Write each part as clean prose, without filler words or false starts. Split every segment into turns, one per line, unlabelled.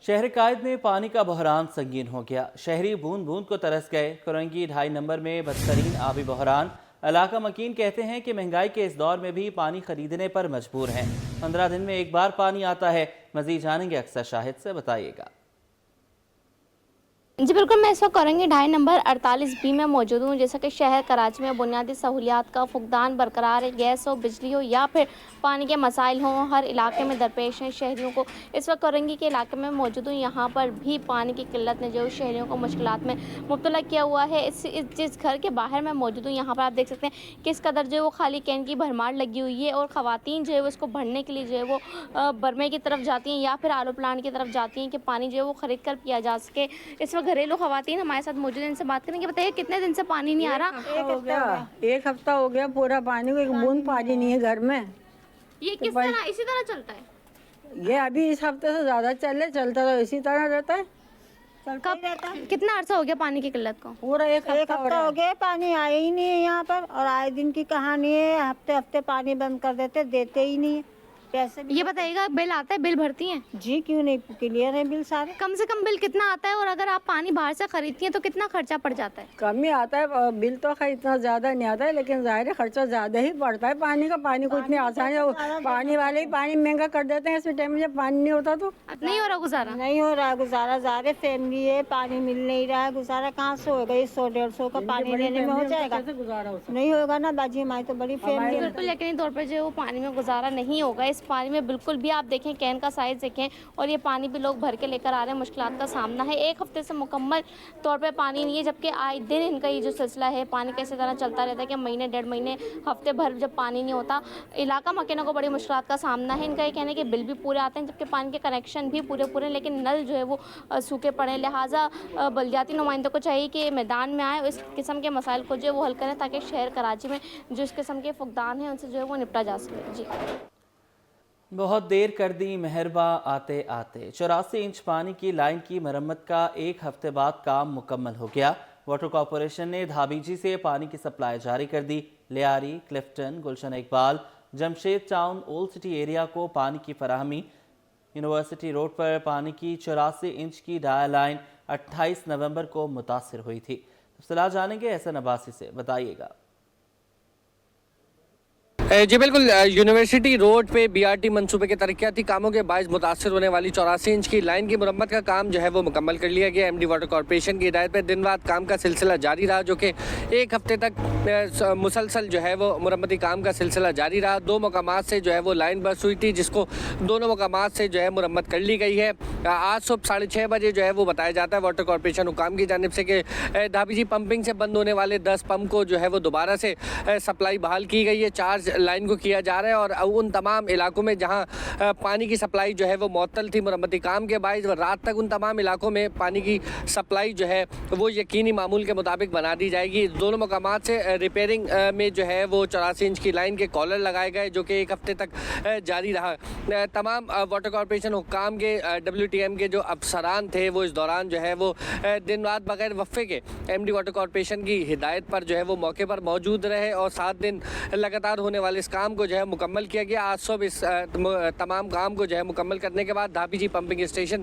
شہر قائد میں پانی کا بحران سنگین ہو گیا۔ شہری بوند بوند کو ترس گئے۔ کرنگی 2.5 نمبر میں بدترین آبی بحران۔ علاقہ مکین کہتے ہیں کہ مہنگائی کے اس دور میں بھی پانی خریدنے پر مجبور ہیں۔ 15 دن میں ایک بار پانی آتا ہے۔ مزید جانیں گے اکثر شاہد سے، بتائیے گا۔
جی بالکل، میں اس وقت کرنگی 2.5 نمبر 48B میں موجود ہوں۔ جیسا کہ شہر کراچی میں بنیادی سہولیات کا فقدان برقرار ہے، گیس ہو، بجلی ہو یا پھر پانی کے مسائل ہوں، ہر علاقے میں درپیش ہیں شہریوں کو۔ اس وقت کرنگی کے علاقے میں موجود ہوں، یہاں پر بھی پانی کی قلت نے جو شہریوں کو مشکلات میں مبتلا کیا ہوا ہے۔ جس گھر کے باہر میں موجود ہوں، یہاں پر آپ دیکھ سکتے ہیں کس قدر جو ہے وہ خالی کین کی بھرمار لگی ہوئی ہے، اور خواتین جو ہے وہ اس کو بھرنے کے لیے جو ہے وہ برمے کی طرف جاتی ہیں یا پھر آلو پلانٹ کی طرف جاتی ہیں کہ پانی جو ہے وہ خرید کر پیا جا سکے۔ اس وقت گھریلو خواتین ہمارے ساتھ موجود ہیں، ان سے بات کریں گے۔ بتائیے کتنے دن سے پانی نہیں آ رہا؟
ایک ہفتہ ہو گیا پورا پانی کو، ایک بوند پانی نہیں ہے گھر میں۔
یہ کس طرح اسی طرح چلتا ہے؟
یہ ابھی اس ہفتے سے زیادہ چلتا تو اسی طرح رہتا ہے۔
کتنا عرصہ ہو گیا پانی کی قلت کو؟
پورا ایک ہفتہ ہو گیا، پانی آیا ہی نہیں ہے یہاں پر، اور آئے دن کی کہانی ہے، ہفتے ہفتے پانی بند کر دیتے ہی نہیں ہے پیسے۔
یہ بتائیے گا، بل آتا ہے؟ بل بھرتی ہیں؟
جی کیوں نہیں، کلیئر ہے بل سارے۔
کم سے کم بل کتنا آتا ہے، اور اگر آپ پانی باہر سے خریدتی ہیں تو کتنا خرچہ پڑ جاتا ہے؟
کم ہی آتا ہے بل تو، خیر اتنا زیادہ نہیں آتا ہے، لیکن ظاہر ہے خرچہ زیادہ ہی پڑتا ہے پانی کا۔ پانی کو اتنی آسانی ہے، پانی والے ہی پانی مہنگا کر دیتے ہیں اس ٹائم میں، جب پانی نہیں ہوتا تو
نہیں ہو رہا گزارا؟
نہیں ہو رہا گزارا، ظاہر فیملی ہے، پانی مل نہیں رہا ہے، گزارا کہاں سے ہوگا؟ 100-150 کا پانی لینے میں ہو جائے گا؟ نہیں ہوگا نا باجی، ہماری تو بڑی فیملی ہے۔
بالکل یقینی طور پر جو وہ پانی میں گزارا نہیں ہوگا۔ اس پانی میں بالکل بھی آپ دیکھیں کین کا سائز دیکھیں، اور یہ پانی بھی لوگ بھر کے لے کر آ رہے ہیں، مشکلات کا سامنا ہے۔ ایک ہفتے سے مکمل طور پہ پانی نہیں ہے، جبکہ آئے دن ان کا یہ جو سلسلہ ہے پانی کا اسی طرح چلتا رہتا ہے کہ مہینے 1.5 مہینے ہفتے بھر جب پانی نہیں ہوتا، علاقہ مکینوں کو بڑی مشکلات کا سامنا ہے۔ ان کا یہ کہنا ہے کہ بل بھی پورے آتے ہیں، جبکہ پانی کے کنیکشن بھی پورے ہیں، لیکن نل جو ہے وہ سوکھے پڑے ہیں۔ لہٰذا بلدیاتی نمائندوں کو چاہیے کہ میدان میں آئیں، اس قسم کے مسائل کو جو ہے وہ حل کریں، تاکہ شہر کراچی میں جو اس قسم کے فقدان ہیں ان سے جو ہے وہ نپٹا جا سکے۔ جی
بہت دیر کر دی مہرباں آتے آتے۔ 84 انچ پانی کی لائن کی مرمت کا ایک ہفتے بعد کام مکمل ہو گیا۔ واٹر کارپوریشن نے دھابیجی سے پانی کی سپلائی جاری کر دی۔ Lyari, Clifton, Gulshan Iqbal, Jamshed town, old city area کو پانی کی فراہمی۔ یونیورسٹی روڈ پر پانی کی 84 انچ کی ڈایا لائن 28 نومبر کو متاثر ہوئی تھی۔ تفصیلات جانیں گے احسن عباسی سے، بتائیے گا۔
جی بالکل، یونیورسٹی روڈ پہ BRT منصوبے کے ترقیاتی کاموں کے باعث متاثر ہونے والی 84 انچ کی لائن کی مرمت کا کام جو ہے وہ مکمل کر لیا گیا۔ MD واٹر کارپوریشن کی ہدایت پہ دن رات کام کا سلسلہ جاری رہا، جو کہ ایک ہفتے تک مسلسل جو ہے وہ مرمتی کام کا سلسلہ جاری رہا۔ 2 مقامات سے جو ہے وہ لائن برس ہوئی تھی، جس کو دونوں مقامات سے جو ہے مرمت کر لی گئی ہے۔ آج صبح 6:30 بجے جو ہے وہ بتایا جاتا ہے واٹر کارپوریشن حکام کی جانب سے کہ دھابیجی پمپنگ سے بند ہونے والے 10 پمپ کو جو ہے وہ دوبارہ سے سپلائی بحال کی گئی ہے۔ چارج لائن کو کیا جا رہا ہے، اور ان تمام علاقوں میں جہاں پانی کی سپلائی جو ہے وہ معطل تھی مرمتی کام کے باعث، رات تک ان تمام علاقوں میں پانی کی سپلائی جو ہے وہ یقینی معمول کے مطابق بنا دی جائے گی۔ دونوں مقامات سے ریپیئرنگ میں جو ہے وہ 84 انچ کی لائن کے کالر لگائے گئے، جو کہ ایک ہفتے تک جاری رہا۔ تمام واٹر کارپوریشن حکام کے WTM کے جو افسران تھے وہ اس دوران جو ہے وہ دن رات بغیر وقفے کے MD واٹر کارپوریشن کی ہدایت پر جو ہے وہ موقع پر موجود رہے، اور 7 دن لگاتار ہونے والے اس کام کو جو ہے مکمل کیا گیا۔ آج صبح اس تمام کام کو جو ہے مکمل کرنے کے بعد دھابیجی پمپنگ اسٹیشن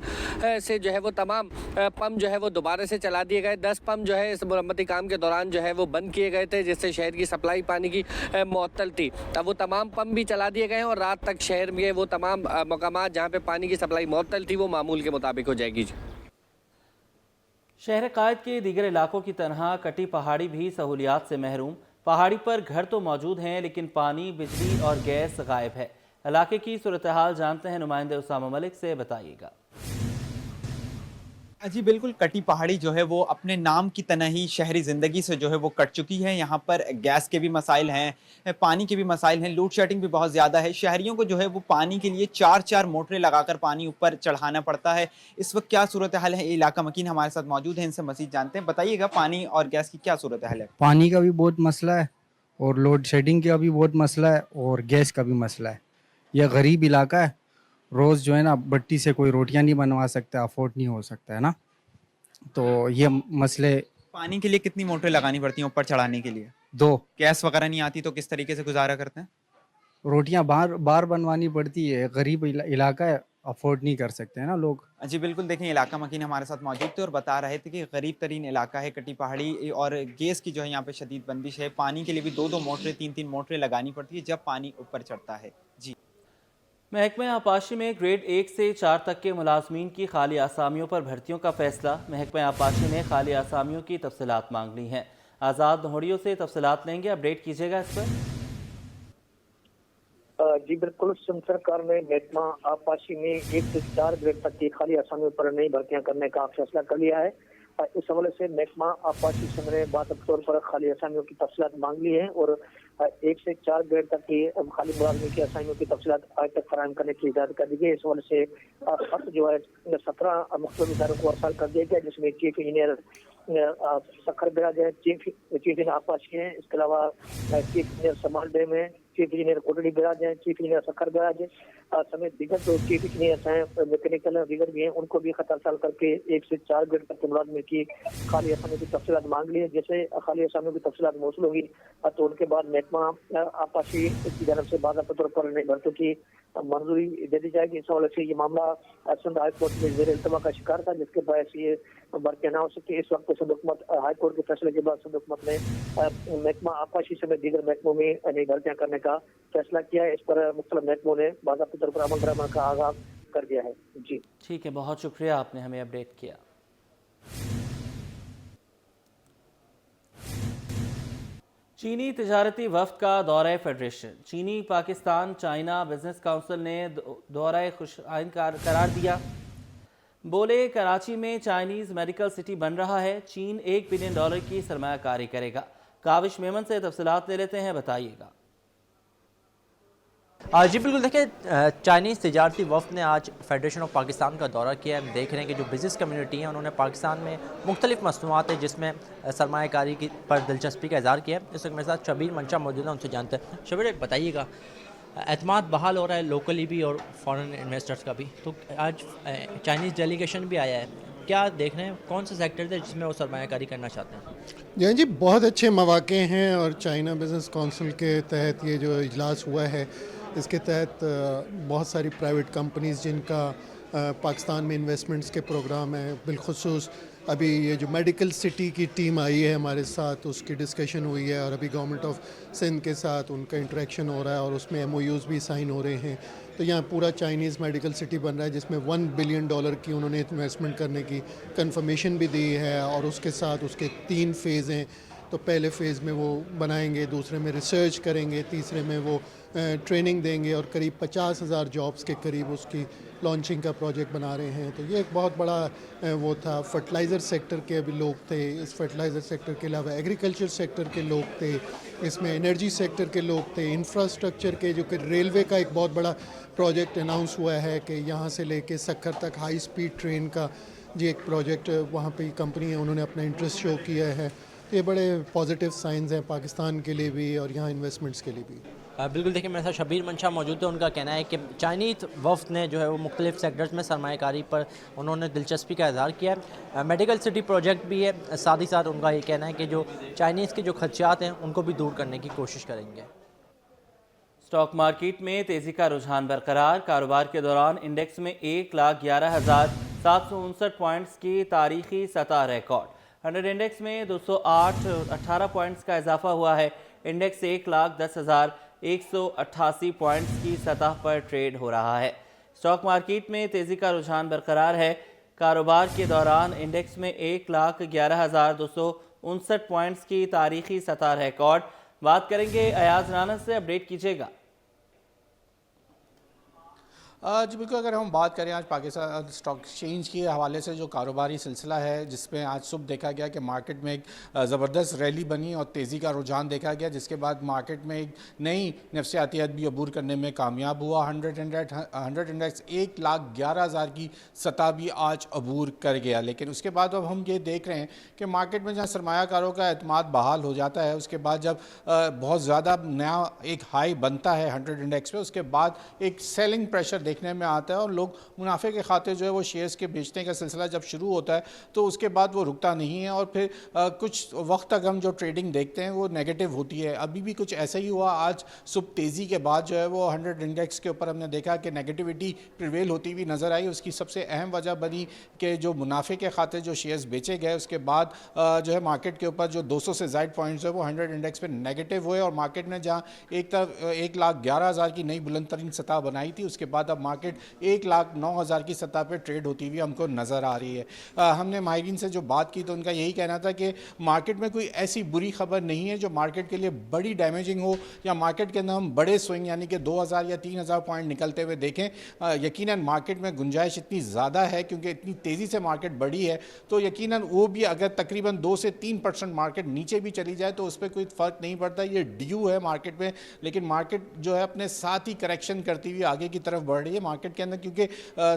سے جو ہے وہ تمام پمپ جو ہے وہ دوبارہ سے چلا دیے گئے۔ 10 پمپ جو ہے اس مرمتی کام کے دوران جو ہے وہ بند کیے گئے تھے، جس سے شہر کی سپلائی پانی کی معطل تھی۔ اب وہ تمام پمپ بھی چلا دیے گئے ہیں، اور رات تک شہر میں وہ تمام مقامات جہاں پہ پانی کی سپلائی معطل تھی وہ معمول کے مطابق ہو جائے گی۔
شہر قائد کے دیگر علاقوں کی طرح کٹی پہاڑی بھی سہولیات سے محروم۔ پہاڑی پر گھر تو موجود ہیں، لیکن پانی، بجلی اور گیس غائب ہے۔ علاقے کی صورتحال جانتے ہیں نمائندے اسامہ ملک سے، بتائیے گا۔
جی بالکل، کٹی پہاڑی جو ہے وہ اپنے نام کی تنہی شہری زندگی سے جو ہے وہ کٹ چکی ہے۔ یہاں پر گیس کے بھی مسائل ہیں، پانی کے بھی مسائل ہیں، لوڈ شیڈنگ بھی بہت زیادہ ہے۔ شہریوں کو جو ہے وہ پانی کے لیے 4 موٹریں لگا کر پانی اوپر چڑھانا پڑتا ہے۔ اس وقت کیا صورتحال ہے، علاقہ مکین ہمارے ساتھ موجود ہیں، ان سے مزید جانتے ہیں۔ بتائیے گا پانی اور گیس کی کیا صورتحال ہے؟
پانی کا بھی بہت مسئلہ ہے، اور لوڈ شیڈنگ کا بھی بہت مسئلہ ہے، اور گیس کا بھی مسئلہ ہے۔ یہ غریب علاقہ ہے، روز جو ہے نا بٹی سے کوئی روٹیاں نہیں بنوا سکتا، افورڈ نہیں ہو سکتا ہے نا، تو یہ مسئلے۔
پانی کے لیے کتنی موٹریں لگانی پڑتی ہیں اوپر چڑھانے کے لیے؟
2۔
گیس وغیرہ نہیں آتی تو کس طریقے سے گزارا کرتے ہیں؟
روٹیاں بار بنوانی پڑتی ہے، غریب علاقہ ہے، अफोर्ड नहीं कर सकते हैं ना लोग।
जी बिल्कुल, देखिए इलाका मकीन हमारे साथ मौजूद थे और बता रहे थे कि गरीब तरीन इलाका है कटी पहाड़ी, और गैस की जो है यहाँ पे शदीद बंदिश है। पानी के लिए भी 2-2 मोटरें 3-3 मोटरें लगानी पड़ती है जब पानी ऊपर चढ़ता है। जी
महकमे आपाशी में ग्रेड 1 से 4 तक के मुलाजमीन की खाली आसामियों पर भर्तियों का फैसला। महकमे आपाशी ने खाली आसामियों की तफसीलात मांग ली हैं। आज़ाद नोहड़ियों से तफसीलात लेंगे, अपडेट कीजिएगा इस पर।
जी बिल्कुल, सिंध सरकार ने महकमा आपाशी में 1 से 4 ग्रेड तक की खाली आसामियों पर नई भर्तियां करने का फैसला कर लिया है। इस हवाले से महकमा आपाशी सिंध ने बाकायदा तौर पर खाली आसामियों की तफसीलात मांग ली है और 1 से 4 ग्रेड तक की खाली मुलाजमी की आसामियों की तफसीलात आज तक फराहम करने की हिदायत कर दी गई। इस हवाले से खत जो है 17 मुख्तलिफ इदारों को अरसाल कर दिया गया, जिसमें चीफ इंजीनियर सखर बिराज है, चीफ इंजीनियर आपाशी है, इसके अलावा चीफ इंजीनियर समाल डैम है, चीफ इंजीनियर कोटड़ी बिराज है, चीफ इंजीनियर सखर बिराज है समेत दीगर जो चीफ इंजीनियर्स हैं मैकेनिकल दीगर भी हैं, उनको भी खत अरसाल करके 1 से 4 ग्रेड तक के मुलाजमी की खाली आसामियों की तफसीलात मांग ली है। जैसे खाली आसामियों की तफसीलात मौसूल होगी तो उनके बाद महकमा आपाशी की जानब से बाकायदा तौर पर नई भर्तियों की मंजूरी दे दी जाएगी। इस हवाले से ये मामला सिंध हाई कोर्ट में ज़ेर इल्तमा का शिकार था, जिसके बायस ये भर्तियां ना हो सकी। इस वक्त सिंध हुकूमत हाई कोर्ट के फैसले के बाद सिंध हुकूमत ने महकमा आपाशी समेत दीगर महकमों में नई भर्तियां करने का फैसला किया है। इस पर मुख्तलिफ महकमों ने बाकायदा तौर पर अमल दरामद का आगाज कर दिया है। जी
ठीक है, बहुत शुक्रिया, आपने हमें अपडेट किया। चीनी तजारती वफ्द का दौरा फेडरेशन। चीनी पाकिस्तान चाइना बिजनेस काउंसिल ने दौरा खुशाइन करार दिया। बोले कराची में चाइनीज मेडिकल सिटी बन रहा है, चीन $1 बिलियन की सरमायाकारी करेगा। काविश मेमन से तफसीलात ले लेते हैं, बताइएगा।
जी बिल्कुल, देखिए चाइनीज़ तजारती वफ़द ने आज फेडरेशन ऑफ पाकिस्तान का दौरा किया है। हम देख रहे हैं कि जो बिज़नेस कम्युनिटी है उन्होंने पाकिस्तान में मुख्तलिफ मसनूआत है जिसमें सरमायाकारी की पर दिलचस्पी का इज़हार किया है। इस वक्त मेरे साथ शबीर मंशा मौजूद है, उनसे जानते हैं। शबीर, एक बताइएगा, एतमाद बहाल हो रहा है लोकली भी और फॉरेन इन्वेस्टर्स का भी, तो आज चाइनीज़ डेलीगेशन भी आया है, क्या देख रहे हैं कौन से सेक्टर है जिसमें वो सरमायाकारी करना चाहते हैं?
जी बहुत अच्छे मौक़े हैं और चाइना बिज़नेस काउंसिल के तहत ये जो इजलास हुआ है इसके तहत बहुत सारी प्राइवेट कंपनीज़ जिनका पाकिस्तान में इन्वेस्टमेंट्स के प्रोग्राम है, बिलखुसूस अभी ये जो मेडिकल सिटी की टीम आई है हमारे साथ उसकी डिस्कशन हुई है और अभी गवर्नमेंट ऑफ सिंध के साथ उनका इंटरेक्शन हो रहा है और उसमें MOUs भी साइन हो रहे हैं। तो यहाँ पूरा चाइनीज़ मेडिकल सिटी बन रहा है जिसमें $1 बिलियन की उन्होंने इन्वेस्टमेंट करने की कंफर्मेशन भी दी है और उसके साथ उसके 3 फेज़ हैं। तो पहले फ़ेज़ में वो बनाएंगे, दूसरे में रिसर्च करेंगे, तीसरे में वो ट्रेनिंग देंगे और करीब 50,000 जॉब्स के करीब उसकी लॉन्चिंग का प्रोजेक्ट बना रहे हैं। तो ये एक बहुत बड़ा वो था। फर्टिलाइज़र सेक्टर के भी लोग थे, इस फर्टिलाइज़र सेक्टर के अलावा एग्रीकल्चर सेक्टर के लोग थे, इसमें एनर्जी सेक्टर के लोग थे, इंफ्रास्ट्रक्चर के, जो कि रेलवे का एक बहुत बड़ा प्रोजेक्ट अनाउंस हुआ है कि यहाँ से लेके सक्खर तक हाई स्पीड ट्रेन का जी एक प्रोजेक्ट वहाँ पे कंपनी है, उन्होंने अपना इंटरेस्ट शो किया है। तो ये बड़े पॉजिटिव साइंस हैं पाकिस्तान के लिए भी और यहाँ इन्वेस्टमेंट्स के लिए भी।
बिल्कुल, देखिए मेरे साथ शबीर मंशा मौजूद है, उनका कहना है कि चाइनीज़ वफ़द ने जो है वो मुख्तलिफ सेक्टर्स में सरमायाकारी पर उन्होंने दिलचस्पी का इज़हार किया है। मेडिकल सिटी प्रोजेक्ट भी है, साथ ही साथ उनका ये कहना है कि जो चाइनीज़ के जो खदशात हैं उनको भी दूर करने की कोशिश करेंगे।
स्टॉक मार्केट में तेजी का रुझान बरकरार। कारोबार के दौरान इंडेक्स में 1,11,759 पॉइंट्स की तारीखी सतह रिकॉर्ड। 100 इंडेक्स में 208.18 पॉइंट्स का इजाफा हुआ है। इंडेक्स 1,10,188 पॉइंट्स की सतह पर ट्रेड हो रहा है। स्टॉक मार्केट में तेजी का रुझान बरकरार है। कारोबार के दौरान इंडेक्स में 1,11,259 पॉइंट्स की तारीखी सतह रिकॉर्ड। बात करेंगे अयाज राना से, अपडेट कीजिएगा।
जी बिल्कुल, अगर हम बात करें आज पाकिस्तान स्टॉक एक्सचेंज के हवाले से जो कारोबारी सिलसिला है जिसमें आज सुबह देखा गया कि मार्केट में एक ज़बरदस्त रैली बनी और तेज़ी का रुझान देखा गया, जिसके बाद मार्केट में एक नई नफसियातियत भी अबूर करने में कामयाब हुआ। 100 इंडेक्स 1,11,000 की सतह भी आज अबूर कर गया। लेकिन उसके बाद अब हम ये देख रहे हैं कि मार्केट में जहाँ सरमायाकारों का एतमाद बहाल हो जाता है, उसके बाद जब बहुत ज़्यादा नया एक हाई बनता है 100 इंडेक्स पे, उसके बाद एक सेलिंग प्रेशर دیکھنے میں آتا ہے اور لوگ منافع کے خاطر جو ہے وہ شیئرز کے بیچنے کا سلسلہ جب شروع ہوتا ہے تو اس کے بعد وہ رکتا نہیں ہے اور پھر کچھ وقت تک ہم جو ٹریڈنگ دیکھتے ہیں وہ نیگیٹو ہوتی ہے. ابھی بھی کچھ ایسا ہی ہوا. آج صبح تیزی کے بعد جو ہے وہ 100 انڈیکس کے اوپر ہم نے دیکھا کہ نیگیٹیوٹی پریویل ہوتی ہوئی نظر آئی. اس کی سب سے اہم وجہ بنی کہ جو منافع کے خاطر جو شیئرز بیچے گئے اس کے بعد جو ہے مارکیٹ کے اوپر جو 200 سے زائد پوائنٹس ہے وہ 100 انڈیکس پہ نیگیٹو ہوئے اور مارکیٹ نے جہاں ایک طرف 1,11,000 کی نئی بلند ترین سطح بنائی تھی اس کے بعد اب مارکیٹ 1,09,000 کی سطح پہ ٹریڈ ہوتی ہوئی ہم کو نظر آ رہی ہے. ہم نے ماہرین سے جو بات کی تو ان کا یہی کہنا تھا کہ مارکیٹ میں کوئی ایسی بری خبر نہیں ہے جو مارکیٹ کے لیے بڑی ڈیمیجنگ ہو یا مارکیٹ کے اندر ہم بڑے سوئنگ یعنی کہ 2,000 یا 3,000 پوائنٹ نکلتے ہوئے دیکھیں. یقیناً مارکیٹ میں گنجائش اتنی زیادہ ہے کیونکہ اتنی تیزی سے مارکیٹ بڑھی ہے تو یقیناً وہ بھی اگر تقریباً 2 سے 3% مارکیٹ نیچے بھی چلی جائے تو اس پہ کوئی فرق نہیں پڑتا. یہ ڈیو ہے مارکیٹ میں لیکن مارکیٹ جو ہے اپنے ساتھ ہی کریکشن کرتی ہوئی آگے کی طرف بڑھ رہی ہے. مارکیٹ کے اندر کیونکہ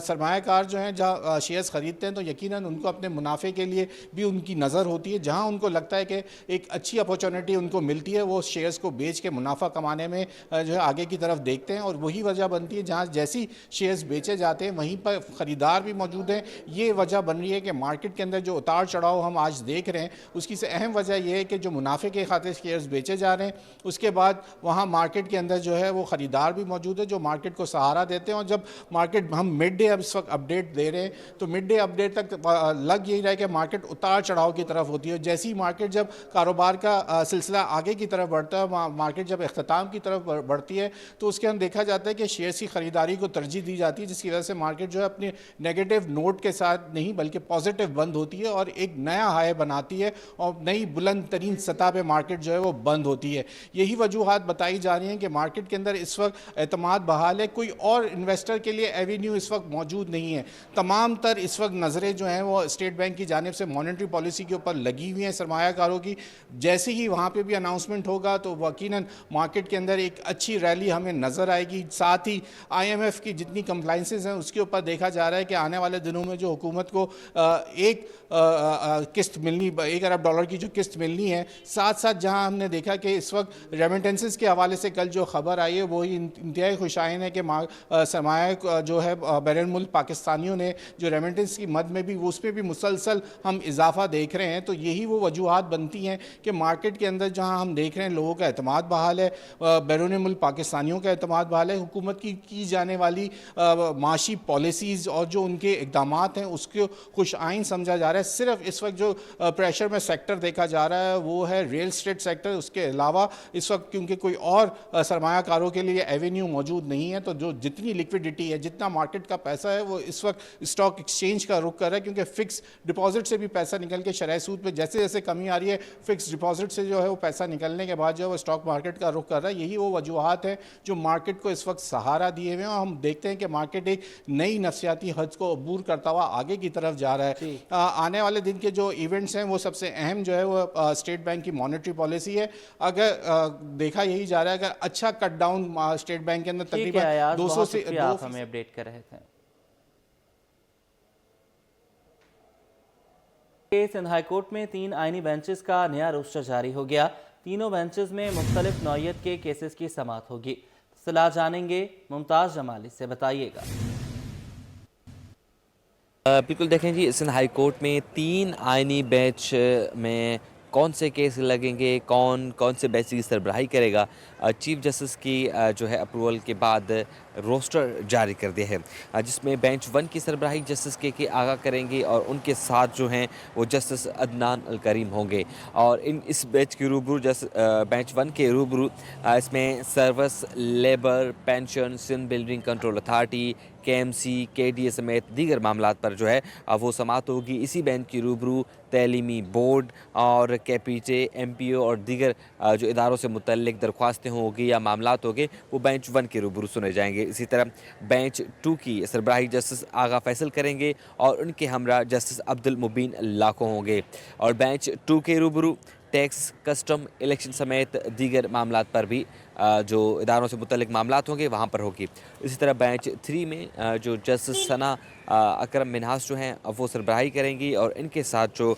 سرمایہ کار جو ہیں جہاں شیئرز خریدتے ہیں تو یقیناً ان کو اپنے منافع کے لیے بھی ان کی نظر ہوتی ہے. جہاں ان کو لگتا ہے کہ ایک اچھی اپورچونٹی ان کو ملتی ہے وہ شیئرز کو بیچ کے منافع کمانے میں جو ہے آگے کی طرف دیکھتے ہیں اور وہی وجہ بنتی ہے جہاں جیسی شیئرز بیچے جاتے ہیں وہیں پر خریدار بھی موجود ہیں. یہ وجہ بن رہی ہے کہ مارکیٹ کے اندر جو اتار چڑھاؤ ہم آج دیکھ رہے ہیں اس کی سے اہم وجہ یہ ہے کہ جو منافع کے خاطر شیئرز بیچے جا رہے ہیں اس کے بعد وہاں مارکیٹ کے اندر جو ہے وہ خریدار بھی موجود ہے جو مارکیٹ کو سہارا دیتے ہیں. اور جب مارکیٹ ہم مڈ ڈے اب اس وقت اپڈیٹ دے رہے ہیں تو مڈ ڈے اپڈیٹ تک لگ یہی رہا ہے کہ مارکیٹ اتار چڑھاؤ کی طرف ہوتی ہے. جیسی مارکیٹ جب کاروبار کا سلسلہ آگے کی طرف بڑھتا ہے مارکیٹ جب اختتام کی طرف بڑھتی ہے تو اس کے اندر دیکھا جاتا ہے کہ شیئرز کی خریداری کو ترجیح دی جاتی ہے جس کی وجہ سے مارکیٹ جو ہے اپنے نیگیٹو نوٹ کے ساتھ نہیں بلکہ پازیٹیو بند ہوتی ہے اور ایک نیا ہائی بناتی ہے اور نئی بلند ترین سطح پہ مارکیٹ جو ہے وہ بند ہوتی ہے. یہی وجوہات بتائی جا رہی ہیں کہ مارکیٹ کے اندر اس وقت اعتماد بحال ہے. کوئی اور انویسٹر کے لیے ایوینیو اس وقت موجود نہیں ہے. تمام تر اس وقت نظریں جو ہیں وہ اسٹیٹ بینک کی جانب سے مانیٹری پالیسی کے اوپر لگی ہوئی ہیں سرمایہ کاروں کی. جیسے ہی وہاں پہ بھی اناؤنسمنٹ ہوگا تو یقیناً مارکیٹ کے اندر ایک اچھی ریلی ہمیں نظر آئے گی. ساتھ ہی IMF کی جتنی کمپلائنسز ہیں اس کے اوپر دیکھا جا رہا ہے کہ آنے والے دنوں میں جو حکومت کو ایک قسط ملنی $1 ارب کی جو قسط ملنی ہے ساتھ ساتھ جہاں ہم نے دیکھا کہ اس وقت ریمیٹنسز کے حوالے سے کل جو خبر آئی ہے وہی انتہائی خوشائن ہے کہ سرمایہ جو ہے بیرون ملک پاکستانیوں نے جو ریمیٹنس کی مد میں بھی اس پہ بھی مسلسل ہم اضافہ دیکھ رہے ہیں. تو یہی وہ وجوہات بنتی ہیں کہ مارکیٹ کے اندر جہاں ہم دیکھ رہے ہیں لوگوں کا اعتماد بحال ہے بیرون ملک پاکستانیوں کا اعتماد بحال ہے. حکومت کی جانے والی معاشی پالیسیز اور جو ان کے اقدامات ہیں اس کو خوش آئین سمجھا جا رہا ہے. صرف اس وقت جو پریشر میں سیکٹر دیکھا جا رہا ہے وہ ہے ریل اسٹیٹ سیکٹر. اس کے علاوہ اس وقت کیونکہ کوئی اور سرمایہ کاروں کے لیے ایوینیو موجود نہیں ہے تو جو جتنی لیکوڈیٹی ہے جتنا مارکیٹ کا پیسہ ہے وہ اس وقت اسٹاک ایکسچینج کا رخ کر رہا ہے کیونکہ فکس ڈپازٹ سے بھی پیسہ نکل کے شرح سود پہ جیسے جیسے کمی آ رہی ہے فکس ڈپازٹ سے جو ہے وہ پیسہ نکلنے کے بعد جو ہے وہ اسٹاک مارکیٹ کا رخ کر رہا ہے. یہی وہ وجوہات ہیں جو مارکیٹ کو اس وقت سہارا دیے ہوئے ہیں اور ہم دیکھتے ہیں کہ مارکیٹ ایک نئی نفسیاتی حد کو عبور کرتا ہوا آگے کی طرف جا رہا ہے. آنے والے دن کے جو ایونٹس ہیں وہ سب سے اہم جو ہے وہ اسٹیٹ بینک کی مانیٹری پالیسی ہے. اگر دیکھا یہی جا رہا ہے اگر اچھا کٹ ڈاؤن اسٹیٹ بینک کے اندر تقریباً 200 سے
آپ ہمیں اپڈیٹ کر رہے تھے. سندھ ہائی کورٹ میں 3 آئینی بینچز کا نیا روسٹر جاری ہو گیا. تینوں بینچز میں مختلف نوعیت کے کیسز کی سماعت ہوگی. تفصیلات جانیں گے ممتاز جمالی سے. بتائیے گا.
بالکل دیکھیں جی سندھ ہائی کورٹ میں 3 آئینی بینچ میں کون سے کیس لگیں گے کون سے بینچ کی سربراہی کرے گا. چیف جسٹس کی جو ہے اپروول کے بعد روسٹر جاری کر دیا ہے جس میں بینچ 1 کی سربراہی جسٹس کے آغا کریں گے اور ان کے ساتھ جو ہیں وہ جسٹس عدنان الکریم ہوں گے. اور اس بینچ کے روبرو بینچ 1 کے روبرو اس میں service labour pension Sindh building control authority KMC KDA سمیت دیگر معاملات پر جو ہے وہ سماعت ہوگی. اسی بینچ کی روبرو تعلیمی بورڈ اور KPJ MPO اور دیگر جو اداروں سے متعلق درخواستیں ہوگی یا معاملات ہوگے وہ بینچ 1 کے روبرو سنے جائیں گے. اسی طرح بینچ 2 کی سربراہی جسٹس آغا فیصل کریں گے اور ان کے ہمراہ جسٹس عبدالمبین لاکھو ہوں گے. اور بینچ 2 کے روبرو ٹیکس کسٹم الیکشن سمیت دیگر معاملات پر بھی جو اداروں سے متعلق معاملات ہوں گے وہاں پر ہوگی. اسی طرح بینچ 3 میں جو جسٹس ثنا اکرم منہاس جو ہیں وہ سربراہی کریں گی اور ان کے ساتھ جو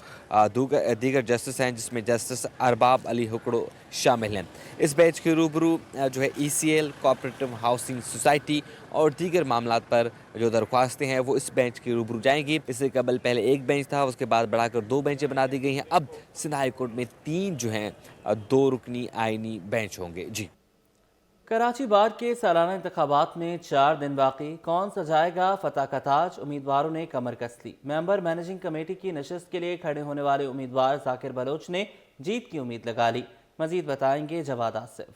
دیگر جسٹس ہیں جس میں جسٹس ارباب علی ہکڑو شامل ہیں. اس بینچ کے روبرو جو ہے ECL کوآپریٹو ہاؤسنگ سوسائٹی और दीगर मामलात पर जो दरख्वास्तें हैं वो इस बेंच के रूबरू जाएंगी। इससे कबल पहले एक बेंच था, उसके बाद बढ़ाकर 2 बेंचें बना दी गई हैं। अब सिंध हाई कोर्ट में 3 जो हैं 2 रुकनी आईनी बेंच होंगे। जी।
कराची बार के सालाना इंतखाबात में 4 दिन बाकी, कौन सजाएगा फतह का ताज? उम्मीदवारों ने कमर कस ली। मेंबर मैनेजिंग कमेटी की नशस्त के लिए खड़े होने वाले उम्मीदवार जाकिर बलोच ने जीत की उम्मीद लगा ली। मजीद बताएंगे जवाद आसिफ।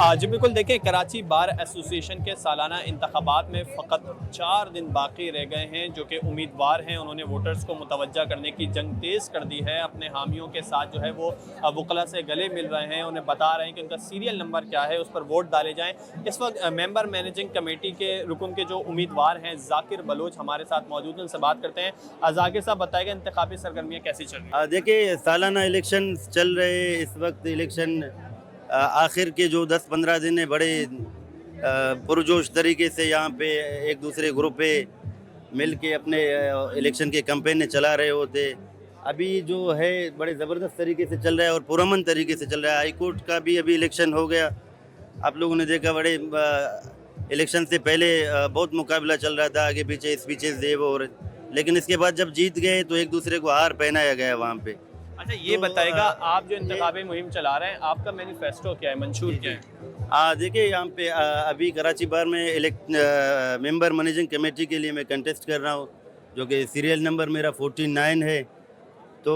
जी बिल्कुल, देखिए कराची बार एसोसिएशन के सालाना इंतखाबात में फ़कत 4 दिन बाकी रह गए हैं। जो कि उम्मीदवार हैं उन्होंने वोटर्स को मुतवज्जा करने की जंग तेज़ कर दी है। अपने हामियों के साथ जो है वो वकला से गले मिल रहे हैं, उन्हें बता रहे हैं कि उनका सीरियल नंबर क्या है, उस पर वोट डाले जाएँ। इस वक्त मेंबर मैनेजिंग कमेटी के रुकन के जो उम्मीदवार हैं जाकिर बलोच हमारे साथ मौजूद हैं, उनसे बात करते हैं। जाकिर साहब बताएगा इंतखाबी सरगर्मियाँ कैसी चल रही हैं?
देखिए सालाना इलेक्शन चल रहे हैं इस वक्त। इलेक्शन आखिर के जो 10-15 दिन है बड़े पुरजोश तरीके से यहाँ पे एक दूसरे ग्रुप पे मिल के अपने इलेक्शन के कैंपेन चला रहे होते। अभी जो है बड़े ज़बरदस्त तरीके से चल रहा है और पुरअमन तरीके से चल रहा है। हाई कोर्ट का भी अभी इलेक्शन हो गया, आप लोगों ने देखा। बड़े इलेक्शन से पहले बहुत मुकाबला चल रहा था, आगे पीछे स्पीचेस दे वो, और लेकिन इसके बाद जब जीत गए तो एक दूसरे को हार पहनाया गया वहाँ पे।
अच्छा ये बताएगा, आप जो इंतखाबी मुहिम चला रहे हैं आपका मैनिफेस्टो क्या है, मंशूर क्या है?
देखिए यहाँ पे अभी कराची बार में मेंबर मैनेजिंग कमेटी के लिए मैं कंटेस्ट कर रहा हूँ, जो कि सीरियल नंबर मेरा 49 है। तो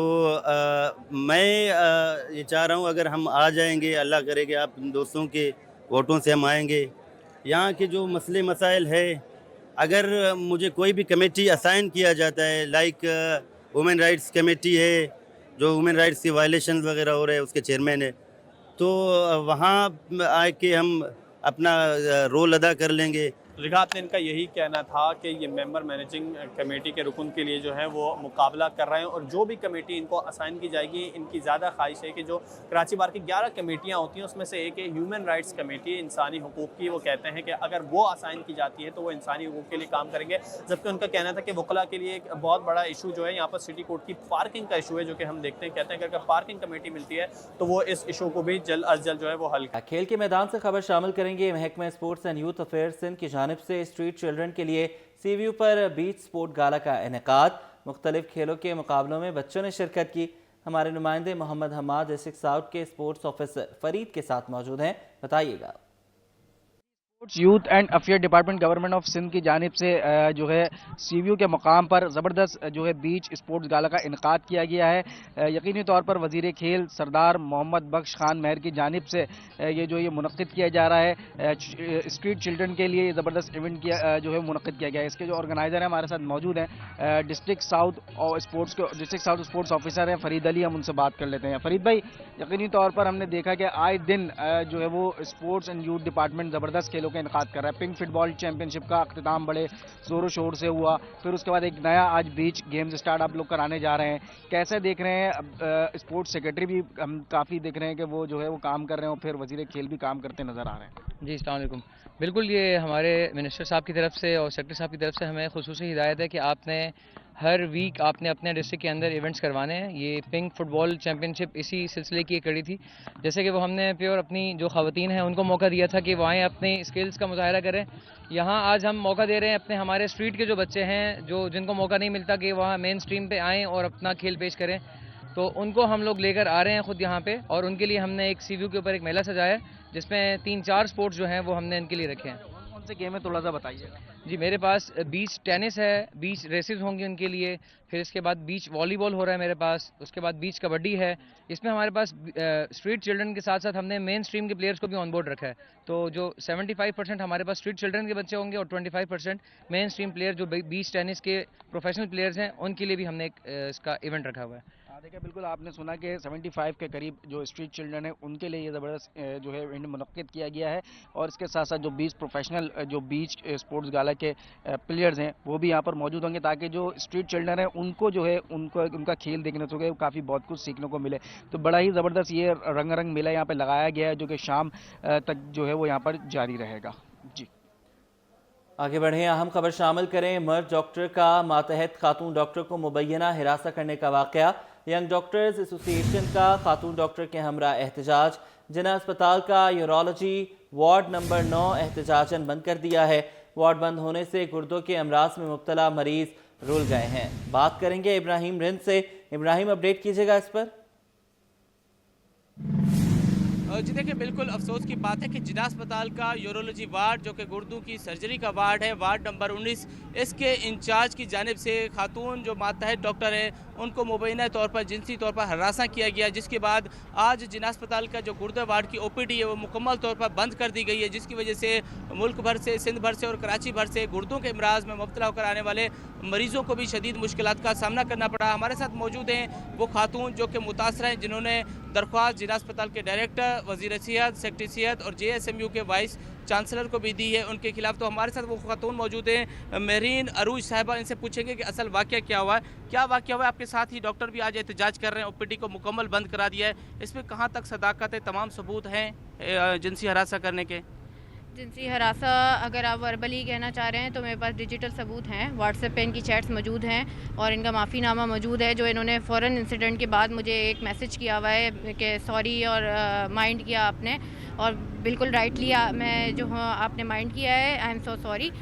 मैं ये चाह रहा हूँ अगर हम आ जाएंगे, अल्लाह करे कि आप दोस्तों के वोटों से हम आएंगे, यहाँ के जो मसले मसाइल है, अगर मुझे कोई भी कमेटी असाइन किया जाता है, लाइक वुमेन राइट्स कमेटी है जो वुमेन राइट्स की वायलेशन वगैरह हो रहे हैं उसके चेयरमैन है, तो वहाँ आके हम अपना रोल अदा कर लेंगे।
देखा आपने इनका यही कहना था कि ये मेंबर मैनेजिंग कमेटी के रुकन के लिए जो है वो मुकाबला कर रहे हैं, और जो भी कमेटी इनको असाइन की जाएगी इनकी ज़्यादा ख्वाहिश है कि जो कराची बार की 11 कमेटियाँ होती हैं उसमें से एक है ह्यूमन राइट्स कमेटी, इंसानी हुकूक़ की। वो कहते हैं कि अगर वो असाइन की जाती है तो वो इंसानी हुकूक़ के लिए काम करेंगे। जबकि उनका कहना था कि वकला के लिए एक बहुत बड़ा इशू जो है यहाँ पर सिटी कोर्ट की पार्किंग का इशू है, जो कि हम देखते हैं। कहते हैं कि अगर पार्किंग कमेटी मिलती है तो वो इस इशू को भी जल्द अज जल्द जो है वो हल।
खेल के मैदान से खबर शामिल करेंगे। महकमा sports and youth affairs Sindh की जानिब से स्ट्रीट चिल्ड्रन के लिए सीव्यू पर बीच स्पोर्ट गाला का इनेकाद। मुख्तलिफ खेलों के मुकाबलों में बच्चों ने शिरकत की। हमारे नुमाइंदे मोहम्मद हमाद डिस्ट्रिक्ट साउथ के स्पोर्ट्स ऑफिसर फरीद के साथ मौजूद हैं, बताइएगा।
Youth and affair department government of Sindh की जानिब से जो है सीव्यू के मकाम पर ज़बरदस्त जो है बीच स्पोर्ट्स गाला का इनकाद किया गया है। यकीनी तौर पर वज़ीर खेल सरदार मोहम्मद बख्श खान महर की जानिब से ये मुनक़्क़िद किया जा रहा है। स्ट्रीट चिल्ड्रन के लिए ज़बरदस्त इवेंट किया जो है मुनक़्क़िद किया गया है। इसके जो ऑर्गेनाइज़र हैं हमारे साथ मौजूद हैं, डिस्ट्रिक्ट साउथ स्पोर्ट्स ऑफिसर हैं फरीद अली, हम उनसे बात कर लेते हैं। फरीद भाई, यकीनी तौर पर हमने देखा कि आए दिन जो है वो स्पोर्ट्स एंड यूथ डिपार्टमेंट ज़बरदस्त खेलों का इनकाद कर रहा है। पिंक फुटबॉल चैंपियनशिप का अख्तिताम बड़े ज़ोरों शोर से हुआ, फिर उसके बाद एक नया आज बीच गेम्स स्टार्ट आप लोग कराने जा रहे हैं। कैसे देख रहे हैं? स्पोर्ट्स सेक्रेटरी भी हम काफ़ी देख रहे हैं कि वो जो है वो काम कर रहे हैं, फिर वज़ीर खेल भी काम करते नज़र आ रहे हैं।
जी अस्सलाम वालेकुम। बिल्कुल, ये हमारे मिनिस्टर साहब की तरफ से और सेक्रेटरी साहब की तरफ से हमें खुसूसी हिदायत है कि आपने हर वीक आपने अपने डिस्ट्रिक्ट के अंदर इवेंट्स करवाने हैं। ये पिंक फुटबॉल चैंपियनशिप इसी सिलसिले की एक कड़ी थी। जैसे कि वो हमने प्योर अपनी जो ख़वातीन हैं उनको मौका दिया था कि वो आएँ, अपनी स्किल्स का मुजाहरा करें। यहाँ आज हम मौका दे रहे हैं अपने हमारे स्ट्रीट के जो बच्चे हैं जो जिनको मौका नहीं मिलता कि वहाँ मेन स्ट्रीम पे आएँ और अपना खेल पेश करें, तो उनको हम लोग लेकर आ रहे हैं ख़ुद यहाँ पे। और उनके लिए हमने एक सीव्यू के ऊपर एक मेला सजाया है जिसमें 3-4 स्पोर्ट्स जो हैं वो हमने इनके लिए रखे हैं।
कौन से गेम है थोड़ा सा बताइए।
जी, मेरे पास बीच टेनिस है, बीच रेसेस होंगी उनके लिए, फिर इसके बाद बीच वॉलीबॉल हो रहा है मेरे पास, उसके बाद बीच कबड्डी है। इसमें हमारे पास स्ट्रीट चिल्ड्रन के साथ साथ हमने मेन स्ट्रीम के प्लेयर्स को भी ऑन बोर्ड रखा है। तो जो 75% हमारे पास स्ट्रीट चिल्ड्रन के बच्चे होंगे और 25% मेन स्ट्रीम प्लेयर जो बीच टेनिस के प्रोफेशनल प्लेयर्स हैं उनके लिए भी हमने एक इसका इवेंट रखा हुआ है।
देखिए, बिल्कुल आपने सुना कि 75 के करीब जो स्ट्रीट चिल्ड्रन है उनके लिए ये ज़बरदस्त जो है इवेंट मुनक़्क़िद किया गया है। और इसके साथ साथ जो 20 प्रोफेशनल जो बीच स्पोर्ट्स गाला के प्लेयर्स हैं वो भी यहाँ पर मौजूद होंगे, ताकि जो स्ट्रीट चिल्ड्रन है उनको जो है उनका खेल देखने को काफ़ी बहुत कुछ सीखने को मिले। तो बड़ा ही ज़बरदस्त ये रंग मेला यहाँ पर लगाया गया है जो कि शाम तक जो है वो यहाँ पर जारी रहेगा। जी,
आगे बढ़ें, अहम खबर शामिल करें। मर्द डॉक्टर का मातहत खातून डॉक्टर को मुबैना हिरासत करने का वाक़या। यंग डॉक्टर्स एसोसिएशन का खातून डॉक्टर के हमरा एहतजाज। जिना अस्पताल का यूरोलॉजी वार्ड नंबर 9 एहतजाजन बंद कर दिया है। वार्ड बंद होने से गुर्दों के अमराज में मुब्तला मरीज रुल गए हैं। बात करेंगे इब्राहिम रिंद से। इब्राहिम, अपडेट कीजिएगा इस पर।
जी देखिए, बिल्कुल अफसोस की बात है कि जिना अस्पताल का यूरोलॉजी वार्ड जो कि गुर्दों की सर्जरी का वार्ड है, वार्ड नंबर 19, इसके इंचार्ज की जानिब से खातून जो मातहत डॉक्टर है उनको मुबैना तौर पर जिनसी तौर पर हरासा किया गया, जिसके बाद आज जिना अस्पताल का जो गुर्दा वार्ड की ओपीडी है वो मुकम्मल तौर पर बंद कर दी गई है, जिसकी वजह से मुल्क भर से, सिंध भर से और कराची भर से गुर्दों के अमराज में मुब्तला होकर आने वाले मरीज़ों को भी शदीद मुश्किलात का सामना करना पड़ा। हमारे साथ मौजूद हैं वो खातून जो कि मुतासर हैं, जिन्होंने दरख्वास्त जिना अस्पताल के डायरेक्टर, वज़ीर सेहत, सेक्रेटरी सेहत और JSMU के वाइस चांसलर को भी दी है उनके खिलाफ। तो हमारे साथ वो खातून मौजूद हैं, मेहरीन अरूज साहिबा। इनसे पूछेंगे कि असल वाक़या क्या हुआ है, क्या वाक़या हुआ है। आपके साथ ही डॉक्टर भी आज एहतजाज कर रहे हैं, OPD को मुकम्मल बंद करा दिया है। इसमें कहाँ तक सदाकत है, तमाम सबूत हैं जिनसी हरासा करने के?
जिनसी हरासा अगर आप वर्बली कहना चाह रहे हैं तो मेरे पास डिजिटल सबूत हैं, व्हाट्सएप पे इनकी चैट्स मौजूद हैं और इनका माफ़ीनामा मौजूद है, जो इन्होंने फ़ौरन इंसिडेंट के बाद मुझे एक मैसेज किया हुआ है कि सॉरी और माइंड किया आपने, और बिल्कुल राइटली मैं जो हूँ आपने माइंड किया है, आई एम सो सॉरी।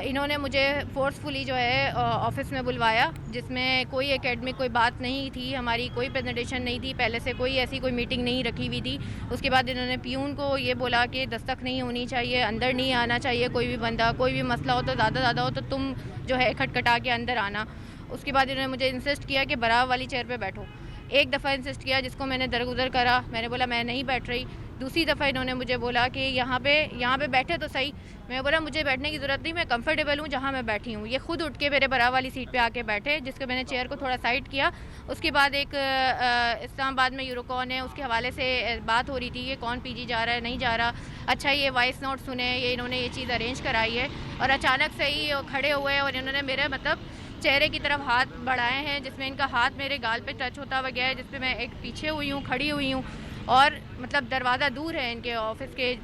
इन्होंने मुझे फोर्सफुली जो है ऑफिस में बुलवाया, जिसमें कोई एकेडमिक कोई बात नहीं थी, हमारी कोई प्रेजेंटेशन नहीं थी, पहले से कोई ऐसी कोई मीटिंग नहीं रखी हुई थी। उसके बाद इन्होंने पियून को ये बोला कि दस्तक नहीं होनी चाहिए, अंदर नहीं आना चाहिए कोई भी बंदा, कोई भी मसला हो तो ज़्यादा हो तो तुम जो है खटखटा के अंदर आना। उसके बाद इन्होंने मुझे इंसिस्ट किया कि बराबर वाली चेयर पे बैठो। एक दफ़ा इंसिस्ट किया, जिसको मैंने दरगुजर करा, मैंने बोला मैं नहीं बैठ रही। दूसरी दफ़ा इन्होंने मुझे बोला कि यहाँ पे बैठे तो सही। मैं बोला मुझे बैठने की ज़रूरत नहीं, मैं कंफर्टेबल हूँ जहाँ मैं बैठी हूँ। ये खुद उठ के मेरे बराबर वाली सीट पे आके बैठे, जिसके मैंने चेयर को थोड़ा साइड किया। उसके बाद एक इस्लामाबाद में यूरोकॉन है, उसके हवाले से बात हो रही थी, ये कौन PG जा रहा है नहीं जा रहा। अच्छा, ये वॉइस नोट सुने, ये इन्होंने ये चीज़ अरेंज कराई है और अचानक से ही खड़े हुए और इन्होंने मेरे चेहरे की तरफ हाथ बढ़ाए हैं, जिसमें इनका हाथ मेरे गाल पे टच होता हुआ गया है, जिस पे मैं एक पीछे हुई हूँ, खड़ी हुई हूँ और दरवाज़ा दूर है इनके ऑफिस के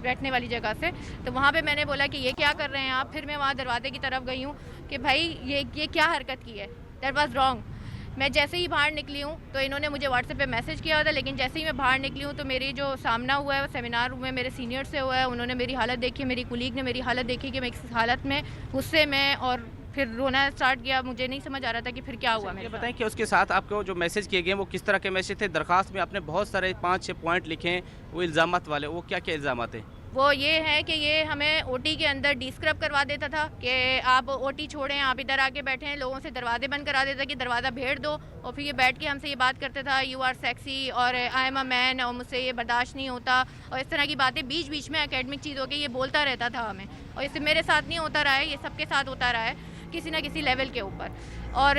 बैठने वाली जगह से। तो वहाँ पे मैंने बोला कि ये क्या कर रहे हैं आप। फिर मैं वहाँ दरवाजे की तरफ गई हूँ कि भाई ये क्या हरकत की है, दैट वाज रॉन्ग। मैं जैसे ही बाहर निकली हूँ तो इन्होंने मुझे व्हाट्सएप पे मैसेज किया हुआ था, लेकिन जैसे ही मैं बाहर निकली हूँ तो मेरी जो सामना हुआ है वो सेमिनार रूम में मेरे सीनियर से हुआ है। उन्होंने मेरी हालत देखी, मेरी कुलीग ने मेरी हालत देखी कि मैं इस हालत में, गुस्से में, और फिर रोना स्टार्ट किया। मुझे नहीं समझ आ रहा था कि फिर क्या हुआ।
ये बताएं कि उसके साथ आपको जो मैसेज किए गए वो किस तरह के मैसेज थे? दरखास्त में आपने बहुत सारे 5-6 पॉइंट लिखे हैं, वो इल्ज़ामात वाले, वो क्या क्या इल्ज़ामात हैं?
वो ये है कि ये हमें OT के अंदर डिस्क्रब करवा देता था कि आप OT छोड़ें, आप इधर आके बैठे हैं, लोगों से दरवाजे बंद करा देता कि दरवाज़ा भेड़ दो, और फिर ये बैठ के हमसे ये बात करता था, यू आर सेक्सी और आई एम अ मैन, और मुझसे ये बर्दाश्त नहीं होता, और इस तरह की बातें बीच बीच में एकेडमिक चीज़ों के ये बोलता रहता था हमें। और इससे मेरे साथ नहीं होता रहा है, ये सबके साथ होता रहा है किसी ना किसी लेवल के ऊपर। और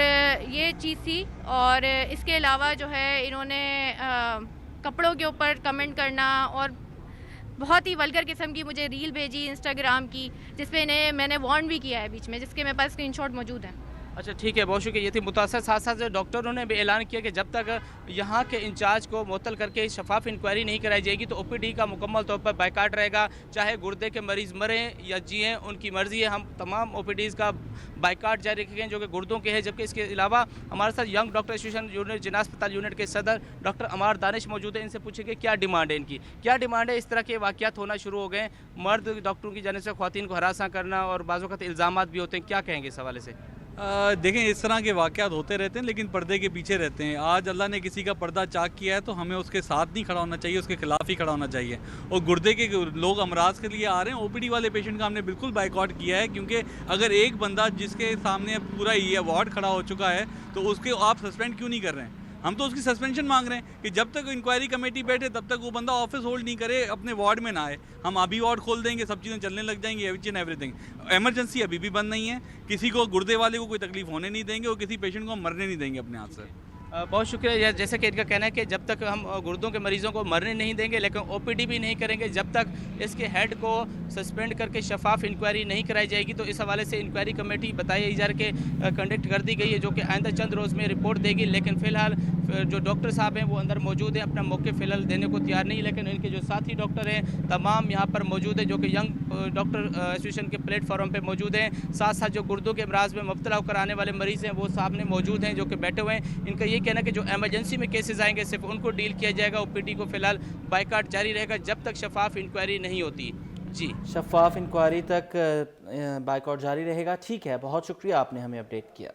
ये चीज़ थी। और इसके अलावा जो है इन्होंने कपड़ों के ऊपर कमेंट करना और बहुत ही वल्गर किस्म की मुझे रील भेजी इंस्टाग्राम की, जिसपे इन्हें मैंने वार्न भी किया है बीच में, जिसके मेरे पास स्क्रीनशॉट मौजूद हैं।
अच्छा ठीक है, बहुत शुक्रिया। ये थी मुतासर। साथ साथ डॉक्टरों ने भी ऐलान किया कि जब तक यहाँ के इंचार्ज को मुअत्तल करके शफाफ इंक्वायरी नहीं कराई जाएगी तो OPD का मुकम्मल तौर पर बाइकाट रहेगा। चाहे गुर्दे के मरीज़ मरें या जिएँ, उनकी मर्ज़ी है। हम तमाम OPDs का बाइकाट जारी रखेंगे जो कि गुर्दों के हैं। जबकि इसके अलावा हमारे साथ यंग डॉक्टर एसोसिएशन यूनिट जिना अस्पताल यूनिट के सदर डॉक्टर अमार दानिश मौजूद है। इनसे पूछेंगे क्या डिमांड है इनकी, क्या डिमांड है। इस तरह के वाक़यात होना शुरू हो गए, मर्द डॉक्टरों की जानिब से ख़वातीन को हरासा करना और बाज़ वक़्त इल्ज़ामात भी होते हैं, क्या कहेंगे इस हवाले से?
देखें, इस तरह के वाक़यात होते रहते हैं लेकिन पर्दे के पीछे रहते हैं। आज अल्लाह ने किसी का पर्दा चाक किया है तो हमें उसके साथ नहीं खड़ा होना चाहिए, उसके खिलाफ ही खड़ा होना चाहिए। और गुर्दे के लोग अमराज के लिए आ रहे हैं, OPD वाले पेशेंट का हमने बिल्कुल बाइकआउट किया है, क्योंकि अगर एक बंदा जिसके सामने पूरा ये वार्ड खड़ा हो चुका है तो उसके आप सस्पेंड क्यों नहीं कर रहे हैं? हम तो उसकी सस्पेंशन मांग रहे हैं कि जब तक इंक्वायरी कमेटी बैठे तब तक वो बंदा ऑफिस होल्ड नहीं करे, अपने वार्ड में ना आए। हम अभी वार्ड खोल देंगे, सब चीज़ें चलने लग जाएंगी, एवरीथिंग। एमरजेंसी अभी भी बंद नहीं है, किसी को गुर्दे वाले को कोई तकलीफ होने नहीं देंगे और किसी पेशेंट को मरने नहीं देंगे अपने हाथ से।
बहुत शुक्रिया। जैसे कि इनका कहना है कि जब तक हम गुर्दों के मरीज़ों को मरने नहीं देंगे, लेकिन OPD भी नहीं करेंगे जब तक इसके हेड को सस्पेंड करके शफाफ इंक्वायरी नहीं कराई जाएगी। तो इस हवाले से इंक्वायरी कमेटी बताई जा रही है कि कंडक्ट कर दी गई है, जो कि आइंदा चंद रोज़ में रिपोर्ट देगी। लेकिन फ़िलहाल जो डॉक्टर साहब हैं वो अंदर मौजूद हैं, अपना मौके फ़िलहाल देने को तैयार नहीं, लेकिन इनके जो साथी डॉक्टर हैं तमाम यहाँ पर मौजूद हैं, जो कि यंग डॉक्टर एसोसिएशन के प्लेटफॉर्म पे मौजूद हैं। साथ साथ जो गुर्दों के अमराज में मुब्तला होकर आने वाले मरीज़ हैं वो सामने मौजूद हैं, जो कि बैठे हुए हैं। इनका ये कहना है कि जो एमरजेंसी में केसेस आएंगे सिर्फ उनको डील किया जाएगा। ओपीडी को फ़िलहाल बाइकाट जारी रहेगा जब तक शफाफ इंक्वायरी नहीं होती। जी,
शफाफ इंक्वायरी तक बाइकआउट जारी रहेगा। ठीक है, बहुत शुक्रिया, आपने हमें अपडेट किया।